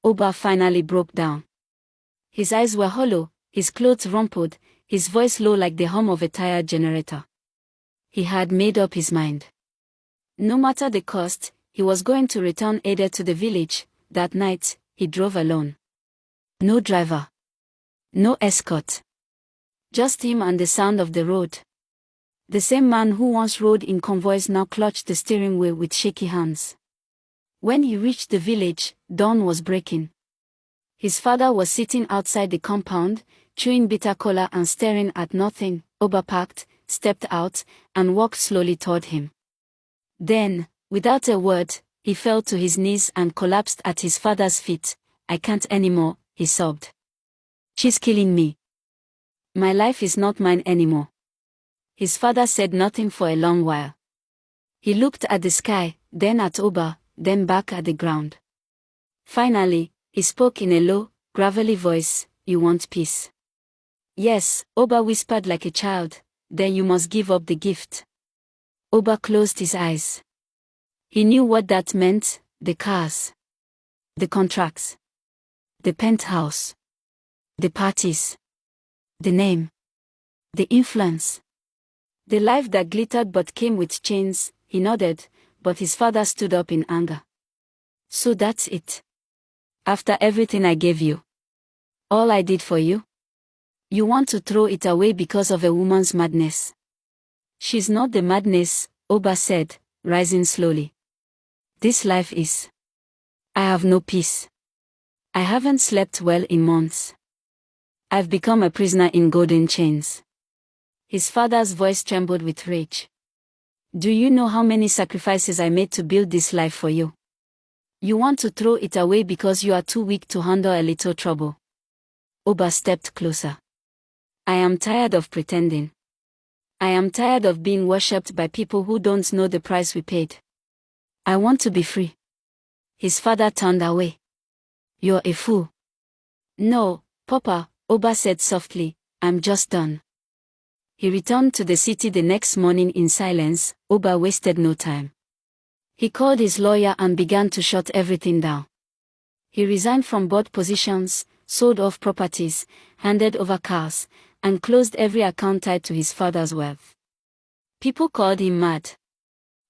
Oba finally broke down. His eyes were hollow, his clothes rumpled, his voice low like the hum of a tired generator. He had made up his mind. No matter the cost, he was going to return Ada to the village. That night, he drove alone. No driver. No escort. Just him and the sound of the road. The same man who once rode in convoys now clutched the steering wheel with shaky hands. When he reached the village, dawn was breaking. His father was sitting outside the compound, chewing bitter cola and staring at nothing. Oba parked, stepped out, and walked slowly toward him. Then, without a word, he fell to his knees and collapsed at his father's feet. "I can't anymore," he sobbed. "She's killing me. My life is not mine anymore." His father said nothing for a long while. He looked at the sky, then at Oba, then back at the ground. Finally, he spoke in a low, gravelly voice, "You want peace?" "Yes," Oba whispered like a child. "Then you must give up the gift." Oba closed his eyes. He knew what that meant: the cars, the contracts, the penthouse, the parties, the name, the influence, the life that glittered but came with chains. He nodded, but his father stood up in anger. "So that's it? After everything I gave you? All I did for you? You want to throw it away because of a woman's madness?" "She's not the madness," Oba said, rising slowly. "This life is. I have no peace. I haven't slept well in months. I've become a prisoner in golden chains." His father's voice trembled with rage. "Do you know how many sacrifices I made to build this life for you? You want to throw it away because you are too weak to handle a little trouble." Oba stepped closer. "I am tired of pretending. I am tired of being worshipped by people who don't know the price we paid. I want to be free." His father turned away. "You're a fool." "No, Papa," Oba said softly, "I'm just done." He returned to the city the next morning in silence. Oba wasted no time. He called his lawyer and began to shut everything down. He resigned from board positions, sold off properties, handed over cars, and closed every account tied to his father's wealth. People called him mad.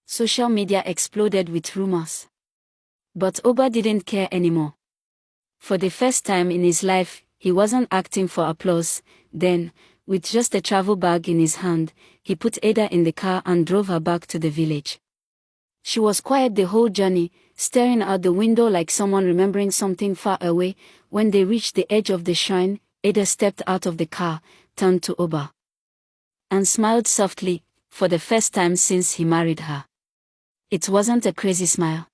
Social media exploded with rumors. But Oba didn't care anymore. For the first time in his life, he wasn't acting for applause. Then, with just a travel bag in his hand, he put Ada in the car and drove her back to the village. She was quiet the whole journey, staring out the window like someone remembering something far away. When they reached the edge of the shrine, Ada stepped out of the car, turned to Oba, and smiled softly, for the first time since he married her. It wasn't a crazy smile.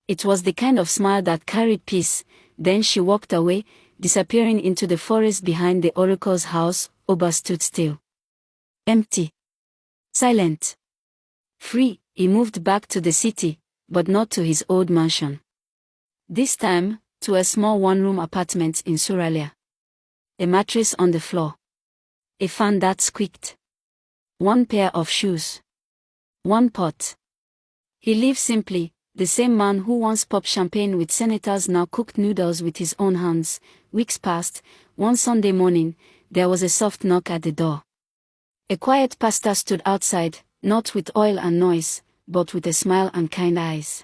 It was the kind of smile that carried peace. Then she walked away, disappearing into the forest behind the oracle's house. Oba stood still. Empty. Silent. Free. He moved back to the city, but not to his old mansion. This time, to a small one-room apartment in Suralia. A mattress on the floor. A fan that squeaked. One pair of shoes. One pot. He lived simply. The same man who once popped champagne with senators now cooked noodles with his own hands. Weeks passed. One Sunday morning, there was a soft knock at the door. A quiet pastor stood outside, not with oil and noise, but with a smile and kind eyes.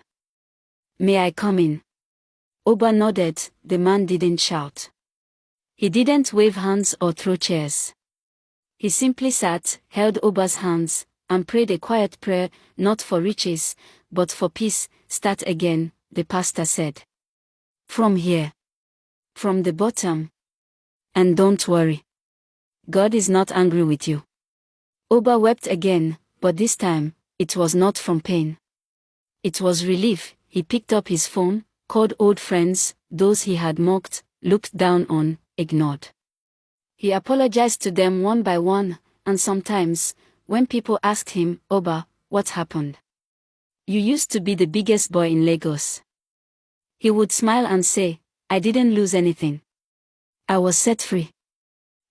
"May I come in?" Oba nodded. The man didn't shout. He didn't wave hands or throw chairs. He simply sat, held Oba's hands, and prayed a quiet prayer, not for riches, but for peace. "Start again," the pastor said. "From here. From the bottom. And don't worry. God is not angry with you." Oba wept again, but this time, it was not from pain. It was relief. He picked up his phone, called old friends, those he had mocked, looked down on, ignored. He apologized to them one by one, and sometimes, when people asked him, "Oba, what happened? You used to be the biggest boy in Lagos," he would smile and say, "I didn't lose anything. I was set free."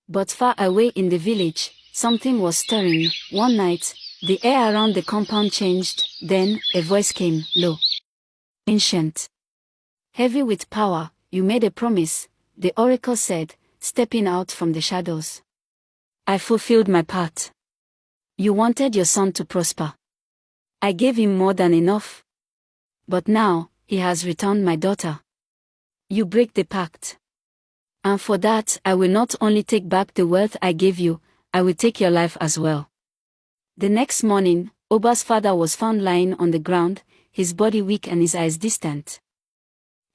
But far away in the village, something was stirring. One night, the air around the compound changed. Then, a voice came, low, ancient, heavy with power. You made a promise, the oracle said, stepping out from the shadows. I fulfilled my part. You wanted your son to prosper. I gave him more than enough. But now, he has returned my daughter. You break the pact. And for that, I will not only take back the wealth I gave you, I will take your life as well. The next morning, Oba's father was found lying on the ground, his body weak and his eyes distant.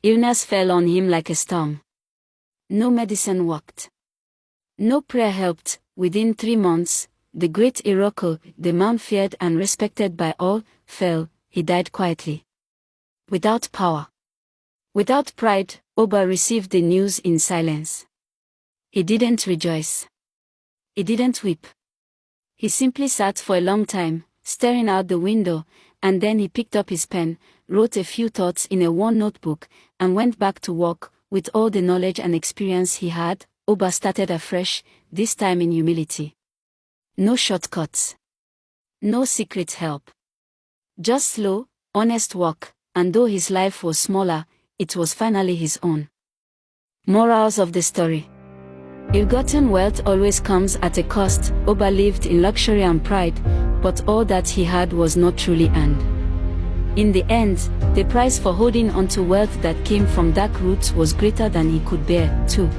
Illness fell on him like a storm. No medicine worked. No prayer helped. Within 3 months, the great oracle, the man feared and respected by all, fell. He died quietly. Without power. Without pride, Oba received the news in silence. He didn't rejoice. He didn't weep. He simply sat for a long time, staring out the window, and then he picked up his pen, wrote a few thoughts in a worn notebook, and went back to work. With all the knowledge and experience he had, Oba started afresh, this time in humility. No shortcuts. No secret help. Just slow, honest work, and though his life was smaller, it was finally his own. Morals of the story. Ill-gotten wealth always comes at a cost. Oba lived in luxury and pride, but all that he had was not truly earned. In the end, the price for holding onto wealth that came from dark roots was greater than he could bear, too.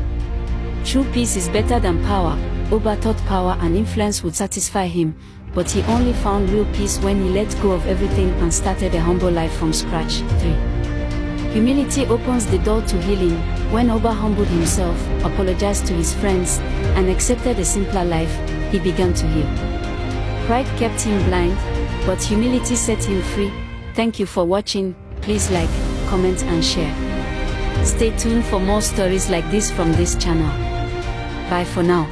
True peace is better than power. Oba thought power and influence would satisfy him, but he only found real peace when he let go of everything and started a humble life from scratch. 3. Humility opens the door to healing. When Oba humbled himself, apologized to his friends, and accepted a simpler life, he began to heal. Pride kept him blind, but humility set him free. Thank you for watching. Please like, comment and share. Stay tuned for more stories like this from this channel. Bye for now.